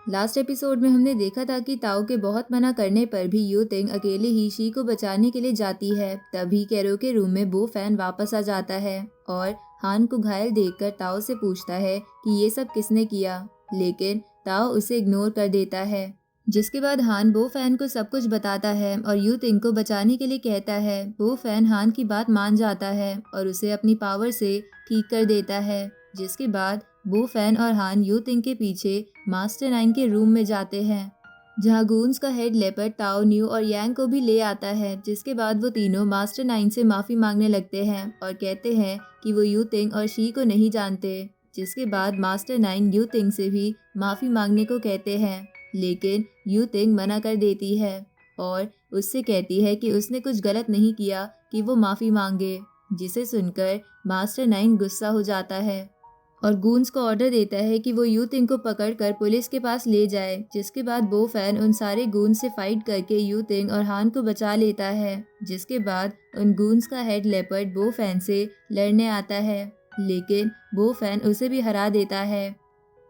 Last episode में हमने देखा था कि ताओ के बहुत मना करने पर भी यू तिंग अकेले ही शी को बचाने के लिए जाती है। तभी कैरो के रूम में बो फैन वापस आ जाता है और हान को घायल देखकर ताओ से पूछता है कि ये सब किसने किया, लेकिन ताओ उसे इग्नोर कर देता है। जिसके बाद हान बो फैन को सब कुछ बताता है और यू तिंग को बचाने के लिए कहता है। बो फैन हान की बात मान जाता है और उसे अपनी पावर से ठीक कर देता है। जिसके बाद बो फैन और हान यू तिंग के पीछे मास्टर नाइन के रूम में जाते हैं, जहां गूंस का हेड लेपर्ड ताओ न्यू और यांग को भी ले आता है। जिसके बाद वो तीनों मास्टर नाइन से माफ़ी मांगने लगते हैं और कहते हैं कि वो यू तिंग और शी को नहीं जानते। जिसके बाद मास्टर नाइन यू तिंग से भी माफ़ी मांगने को कहते हैं, लेकिन यू तिंग मना कर देती है और उससे कहती है कि उसने कुछ गलत नहीं किया कि वो माफ़ी मांगे। जिसे सुनकर मास्टर नाइन गुस्सा हो जाता है और गूंस को ऑर्डर देता है कि वो यू तिंग को पकड़कर पुलिस के पास ले जाए। जिसके बाद बो फैन उन सारे गूंस से फाइट करके यू तिंग और हान को बचा लेता है। जिसके बाद उन गूंस का हेड लेपर्ड बो फैन से लड़ने आता है, लेकिन बो फैन उसे भी हरा देता है।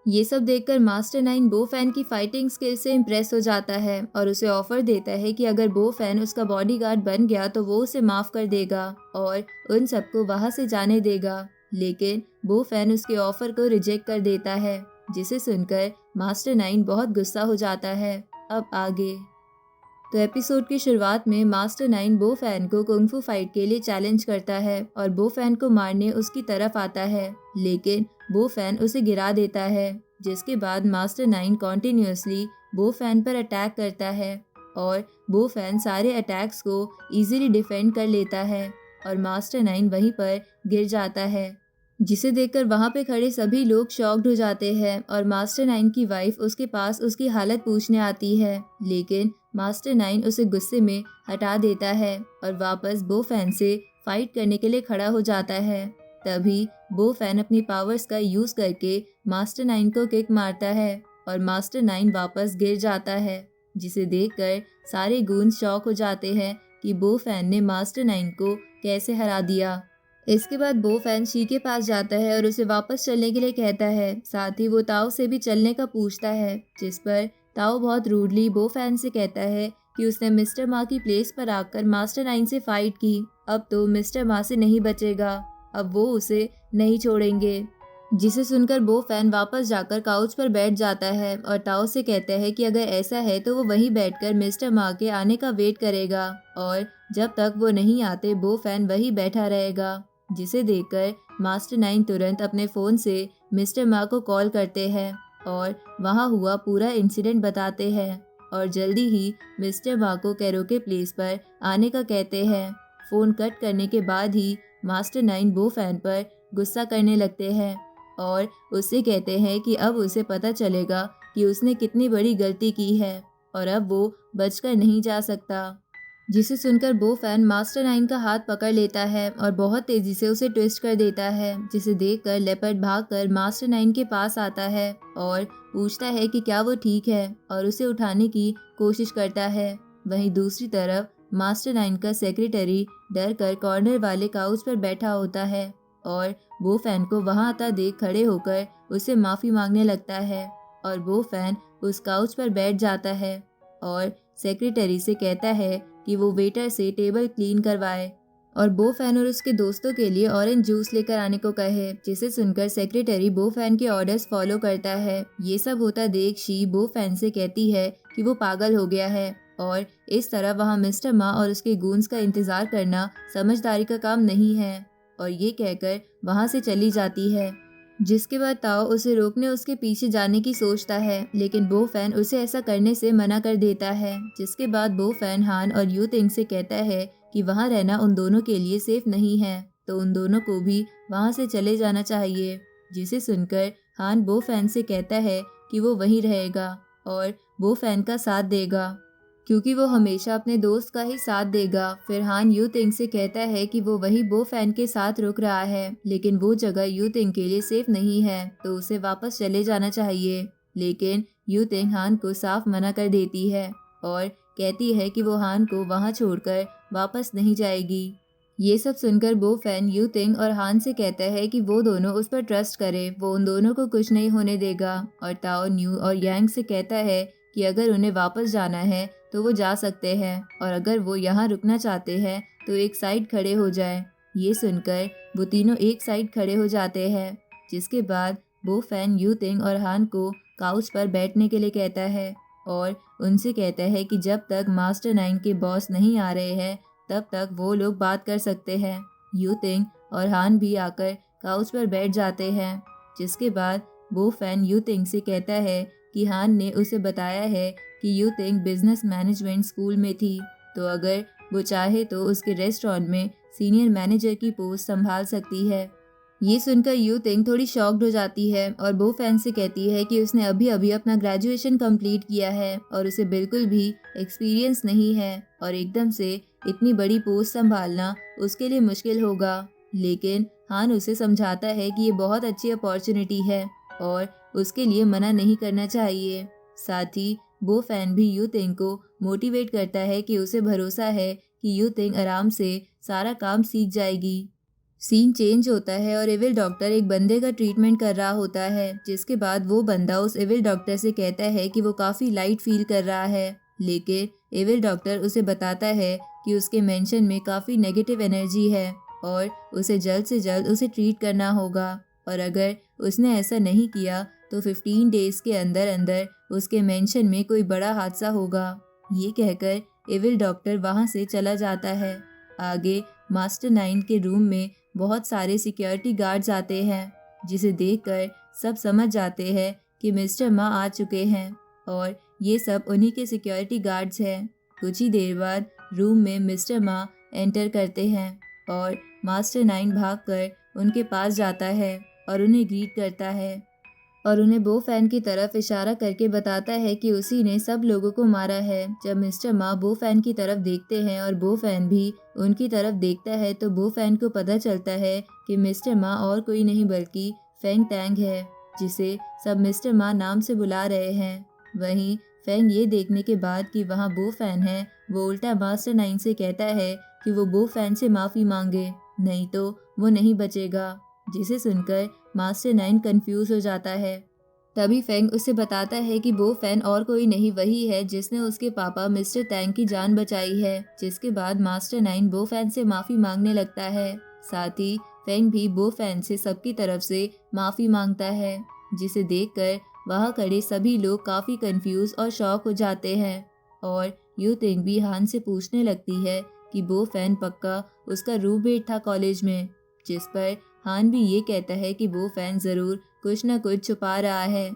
ये सब देखकर मास्टर नाइन बो फैन की फाइटिंग स्किल से इम्प्रेस हो जाता है और उसे ऑफर देता है कि अगर बो फैन उसका बॉडीगार्ड बन गया तो वो उसे माफ़ कर देगा और उन सबको वहाँ से जाने देगा। लेकिन बो फैन उसके ऑफर को रिजेक्ट कर देता है, जिसे सुनकर मास्टर नाइन बहुत गुस्सा हो जाता है। अब आगे तो एपिसोड की शुरुआत में मास्टर नाइन बो फैन को कुंग फू फाइट के लिए चैलेंज करता है और बो फैन को मारने उसकी तरफ आता है, लेकिन बो फैन उसे गिरा देता है। जिसके बाद मास्टर नाइन कॉन्टिन्यूसली बो फैन पर अटैक करता है और बो फैन सारे अटैक्स को इजीली डिफेंड कर लेता है और मास्टर नाइन वहीं पर गिर जाता है। जिसे देखकर वहां पे खड़े सभी लोग शॉक्ड हो जाते हैं और मास्टर नाइन की वाइफ उसके पास उसकी हालत पूछने आती है, लेकिन मास्टर नाइन उसे गुस्से में हटा देता है और वापस बो फैन से फाइट करने के लिए खड़ा हो जाता है। तभी बो फैन अपनी पावर्स का यूज करके मास्टर नाइन को किक मारता है और मास्टर नाइन वापस गिर जाता है। जिसे देखकर सारे गूंज शॉक हो जाते हैं कि बो फैन ने मास्टर नाइन को कैसे हरा दिया। इसके बाद बो फैन शी के पास जाता है और उसे वापस चलने के लिए कहता है। साथ ही वो ताओ से भी चलने का पूछता है, जिस पर ताओ बहुत रूडली बो फैन से कहता है कि उसने मिस्टर मा की प्लेस पर आकर मास्टर नाइन से फाइट की, अब तो मिस्टर मा से नहीं बचेगा, अब वो उसे नहीं छोड़ेंगे। जिसे सुनकर बो फैन वापस जाकर काउच पर बैठ जाता है और ताओ से कहता है कि अगर ऐसा है तो वो वहीं बैठकर मिस्टर मा के आने का वेट करेगा और जब तक वो नहीं आते बो फैन वहीं बैठा रहेगा। जिसे देखकर मास्टर नाइन तुरंत अपने फ़ोन से मिस्टर मा को कॉल करते हैं और वहाँ हुआ पूरा इंसिडेंट बताते हैं और जल्दी ही मिस्टर मा को कैरो के प्लेस पर आने का कहते हैं। फ़ोन कट करने के बाद ही मास्टर नाइन बो फैन पर गुस्सा करने लगते हैं और उससे कहते हैं कि अब उसे पता चलेगा कि उसने कितनी बड़ी गलती की है और अब वो बचकर नहीं जा सकता। जिसे सुनकर बो फैन मास्टर नाइन का हाथ पकड़ लेता है और बहुत तेजी से उसे ट्विस्ट कर देता है। जिसे देखकर लेपर्ड भागकर मास्टर नाइन के पास आता है और पूछता है कि क्या वो ठीक है और उसे उठाने की कोशिश करता है। वहीं दूसरी तरफ मास्टर नाइन का सेक्रेटरी डर कर कॉर्नर वाले काउच पर बैठा होता है और बो फैन को वहां आता देख खड़े होकर उसे माफ़ी मांगने लगता है और बो फैन उस काउच पर बैठ जाता है और सेक्रेटरी से कहता है कि वो वेटर से टेबल क्लीन करवाए और बो फैन और उसके दोस्तों के लिए ऑरेंज जूस लेकर आने को कहे। जिसे सुनकर सेक्रेटरी बो फैन के ऑर्डर्स फॉलो करता है। ये सब होता देख शी बो फैन से कहती है कि वो पागल हो गया है और इस तरह वहाँ मिस्टर मा और उसके गूंस का इंतजार करना समझदारी का काम नहीं है और ये कहकर वहाँ से चली जाती है। जिसके बाद ताओ उसे रोकने उसके पीछे जाने की सोचता है, लेकिन बो फैन उसे ऐसा करने से मना कर देता है। जिसके बाद बो फैन हान और यू तिंग से कहता है कि वहाँ रहना उन दोनों के लिए सेफ नहीं है, तो उन दोनों को भी वहाँ से चले जाना चाहिए। जिसे सुनकर हान बो फैन से कहता है कि वो वहीं रहेगा और बो फैन का साथ देगा, क्योंकि वो हमेशा अपने दोस्त का ही साथ देगा। फिर हान यू तिंग से कहता है कि वो वही बो फैन के साथ रुक रहा है, लेकिन वो जगह यू तिंग के लिए सेफ नहीं है, तो उसे वापस चले जाना चाहिए। लेकिन यू तिंग हान को साफ मना कर देती है और कहती है कि वो हान को वहाँ छोड़कर वापस नहीं जाएगी। ये सब सुनकर बो फैन यू तिंग और हान से कहता है कि वो दोनों उस पर ट्रस्ट करे, वो उन दोनों को कुछ नहीं होने देगा। और ताओ न्यू और यांग से कहता है कि अगर उन्हें वापस जाना है तो वो जा सकते हैं, और अगर वो यहाँ रुकना चाहते हैं तो एक साइड खड़े हो जाए। ये सुनकर वो तीनों एक साइड खड़े हो जाते हैं, जिसके बाद बो फैन यू तिंग और हान को काउच पर बैठने के लिए कहता है और उनसे कहता है कि जब तक मास्टर नाइन के बॉस नहीं आ रहे हैं तब तक वो लोग बात कर सकते हैं। यू तिंग और हान भी आकर काउच पर बैठ जाते हैं, जिसके बाद वो फैन यू तिंग से कहता है कि हान ने उसे बताया है कि यू तिंग बिजनेस मैनेजमेंट स्कूल में थी, तो अगर वो चाहे तो उसके रेस्टोरेंट में सीनियर मैनेजर की पोस्ट संभाल सकती है। ये सुनकर यू तिंग थोड़ी शॉक्ड हो जाती है और बो फैन से कहती है कि उसने अभी अभी अपना ग्रेजुएशन कंप्लीट किया है और उसे बिल्कुल भी एक्सपीरियंस नहीं है और एकदम से इतनी बड़ी पोस्ट संभालना उसके लिए मुश्किल होगा। लेकिन हान उसे समझाता है कि ये बहुत अच्छी अपॉर्चुनिटी है और उसके लिए मना नहीं करना चाहिए। साथ ही बो फैन भी यू तिंग को मोटिवेट करता है कि उसे भरोसा है कि यू तिंग आराम से सारा काम सीख जाएगी। सीन चेंज होता है और एविल डॉक्टर एक बंदे का ट्रीटमेंट कर रहा होता है, जिसके बाद वो बंदा उस एविल डॉक्टर से कहता है कि वो काफ़ी लाइट फील कर रहा है। लेकिन एविल डॉक्टर उसे बताता है कि उसके मेंशन में काफ़ी नेगेटिव एनर्जी है और उसे जल्द से जल्द उसे ट्रीट करना होगा, और अगर उसने ऐसा नहीं किया तो 15 डेज़ के अंदर अंदर उसके मेंशन में कोई बड़ा हादसा होगा। ये कहकर एविल डॉक्टर वहाँ से चला जाता है। आगे मास्टर नाइन के रूम में बहुत सारे सिक्योरिटी गार्ड्स आते हैं, जिसे देखकर सब समझ जाते हैं कि मिस्टर मा आ चुके हैं और ये सब उन्हीं के सिक्योरिटी गार्ड्स हैं। कुछ ही देर बाद रूम में मिस्टर मा एंटर करते हैं और मास्टर नाइन भागकर उनके पास जाता है और उन्हें ग्रीट करता है और उन्हें बो फैन की तरफ इशारा करके बताता है कि उसी ने सब लोगों को मारा है। जब मिस्टर मा बो फैन की तरफ देखते हैं और बो फैन भी उनकी तरफ देखता है तो बो फैन को पता चलता है कि मिस्टर मा और कोई नहीं बल्कि फेंग टैंग है, जिसे सब मिस्टर मा नाम से बुला रहे हैं। वहीं फेंग ये देखने के बाद कि वहाँ बो फैन है, वो उल्टा मास्टर नाइन से कहता है कि वो बो फैन से माफ़ी मांगे, नहीं तो वो नहीं बचेगा, जिसे सुनकर मास्टर नाइन कंफ्यूज हो जाता है। तभी फेंग उसे बताता है कि बो फैन और कोई नहीं वही है जिसने उसके पापा मिस्टर टैंग की जान बचाई है, जिसके बाद मास्टर नाइन बो फैन से माफ़ी मांगने लगता है। साथ ही फेंग भी बो फैन से सबकी तरफ से माफ़ी मांगता है, जिसे देखकर वहाँ खड़े सभी लोग काफ़ी कंफ्यूज और शॉक हो जाते हैं। और यू तिंग भी हान से पूछने लगती है कि बो फैन पक्का उसका रूममेट था कॉलेज में, जिस पर हान भी ये कहता है कि बो फैन ज़रूर कुछ न कुछ छुपा रहा है।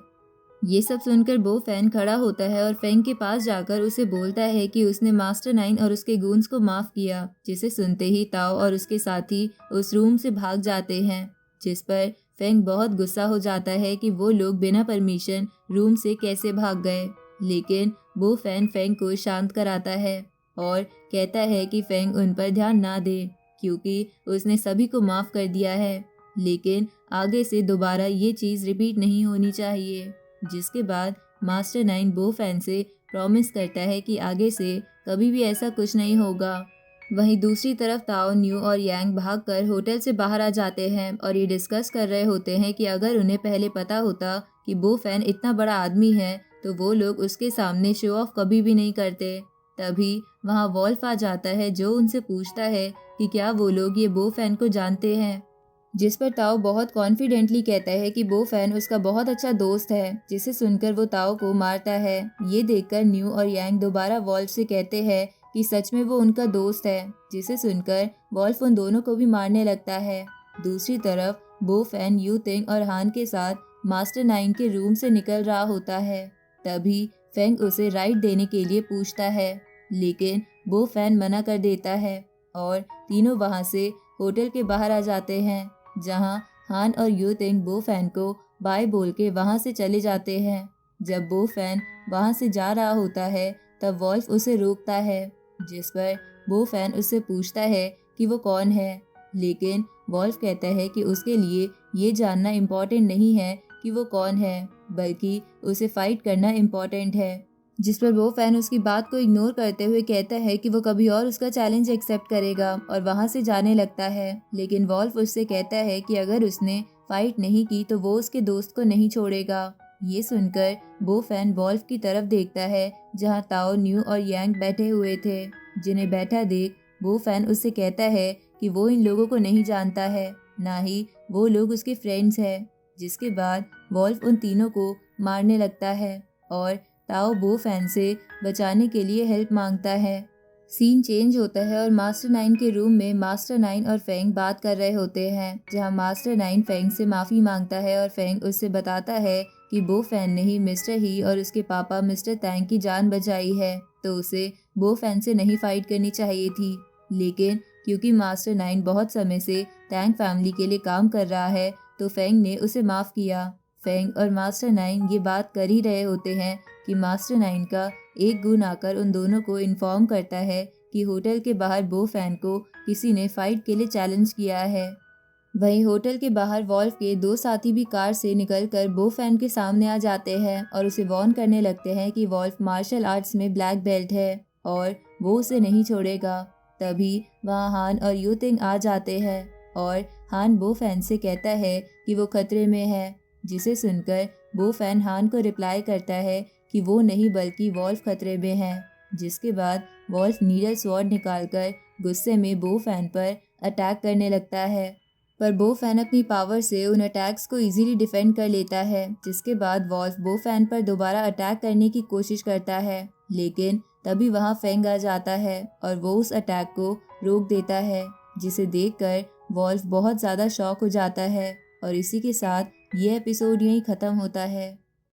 ये सब सुनकर बो फैन खड़ा होता है और फेंग के पास जाकर उसे बोलता है कि उसने मास्टर नाइन और उसके गूंस को माफ़ किया, जिसे सुनते ही ताओ और उसके साथी उस रूम से भाग जाते हैं, जिस पर फेंग बहुत गुस्सा हो जाता है कि वो लोग बिना परमिशन रूम से कैसे भाग गए। लेकिन बो फैन फेंग को शांत कराता है और कहता है कि फेंग उन पर ध्यान ना दे, क्योंकि उसने सभी को माफ़ कर दिया है, लेकिन आगे से दोबारा ये चीज़ रिपीट नहीं होनी चाहिए। जिसके बाद मास्टर नाइन बो फैन से प्रॉमिस करता है कि आगे से कभी भी ऐसा कुछ नहीं होगा। वहीं दूसरी तरफ ताओ न्यू और यांग भागकर होटल से बाहर आ जाते हैं और ये डिस्कस कर रहे होते हैं कि अगर उन्हें पहले पता होता कि बो फैन इतना बड़ा आदमी है तो वो लोग उसके सामने शो ऑफ कभी भी नहीं करते। तभी वहाँ वॉल्फ आ जाता है, जो उनसे पूछता है कि क्या वो लोग ये बो फैन को जानते हैं, जिस पर ताओ बहुत कॉन्फिडेंटली कहता है कि बो फैन उसका बहुत अच्छा दोस्त है, जिसे सुनकर वो ताओ को मारता है। ये देखकर न्यू और यांग दोबारा वॉल्फ से कहते हैं कि सच में वो उनका दोस्त है, जिसे सुनकर वॉल्फ उन दोनों को भी मारने लगता है। दूसरी तरफ बो फैन यू तिंग और हान के साथ मास्टर नाइन के रूम से निकल रहा होता है। तभी फेंग उसे राइड देने के लिए पूछता है, लेकिन बो फैन मना कर देता है और तीनों वहाँ से होटल के बाहर आ जाते हैं, जहाँ हान और यू तिंग बो फैन को बाय बोल के वहाँ से चले जाते हैं। जब बो फैन वहाँ से जा रहा होता है तब वॉल्फ उसे रोकता है, जिस पर बो फैन उससे पूछता है कि वो कौन है, लेकिन वॉल्फ कहता है कि उसके लिए ये जानना इम्पोर्टेंट नहीं है कि वो कौन है, बल्कि उसे फाइट करना इम्पोर्टेंट है। जिस पर वो फैन उसकी बात को इग्नोर करते हुए कहता है कि वो कभी और उसका चैलेंज एक्सेप्ट करेगा और वहाँ से जाने लगता है। लेकिन वॉल्फ उससे कहता है कि अगर उसने फाइट नहीं की तो वो उसके दोस्त को नहीं छोड़ेगा। ये सुनकर वो फैन वॉल्फ की तरफ देखता है जहाँ ताओ, न्यू और यांग बैठे हुए थे। जिन्हें बैठा देख वो फैन उससे कहता है कि वो इन लोगों को नहीं जानता है, ना ही वो लोग उसके फ्रेंड्स हैं। जिसके बाद वॉल्फ उन तीनों को मारने लगता है और ताओ बो फैन से बचाने के लिए हेल्प मांगता है। सीन चेंज होता है और मास्टर नाइन के रूम में मास्टर नाइन और फेंग बात कर रहे होते हैं, जहां मास्टर नाइन फेंग से माफ़ी मांगता है और फेंग उससे बताता है कि बो फैन ने ही मिस्टर ही और उसके पापा मिस्टर तैंग की जान बचाई है, तो उसे बो फैन से नहीं फाइट करनी चाहिए थी। लेकिन क्योंकि मास्टर नाइन बहुत समय से टैंग फैमिली के लिए काम कर रहा है तो फेंग ने उसे माफ़ किया। फेंग और मास्टर नाइन ये बात कर ही रहे होते हैं कि मास्टर नाइन का एक गुण आकर उन दोनों को इन्फॉर्म करता है कि होटल के बाहर बो फैन को किसी ने फाइट के लिए चैलेंज किया है। वहीं होटल के बाहर वॉल्फ के दो साथी भी कार से निकलकर बो फैन के सामने आ जाते हैं और उसे वार्न करने लगते हैं कि वॉल्फ मार्शल आर्ट्स में ब्लैक बेल्ट है और वो उसे नहीं छोड़ेगा। तभी वहाँ हान और यूतिंग आ जाते हैं और हान बो फैन से कहता है कि वो खतरे में है, जिसे सुनकर बो फैन हान को रिप्लाई करता है कि वो नहीं बल्कि वॉल्फ खतरे में है। जिसके बाद वॉल्फ नीडल स्वॉर्ड निकालकर गुस्से में बो फैन पर अटैक करने लगता है, पर बो फैन अपनी पावर से उन अटैक्स को इजीली डिफेंड कर लेता है। जिसके बाद वॉल्फ बो फैन पर दोबारा अटैक करने की कोशिश करता है, लेकिन तभी वहाँ फेंग आ जाता है और वो उस अटैक को रोक देता है, जिसे देखकर वॉल्फ बहुत ज़्यादा शॉक हो जाता है। और इसी के साथ ये एपिसोड यहीं ख़त्म होता है।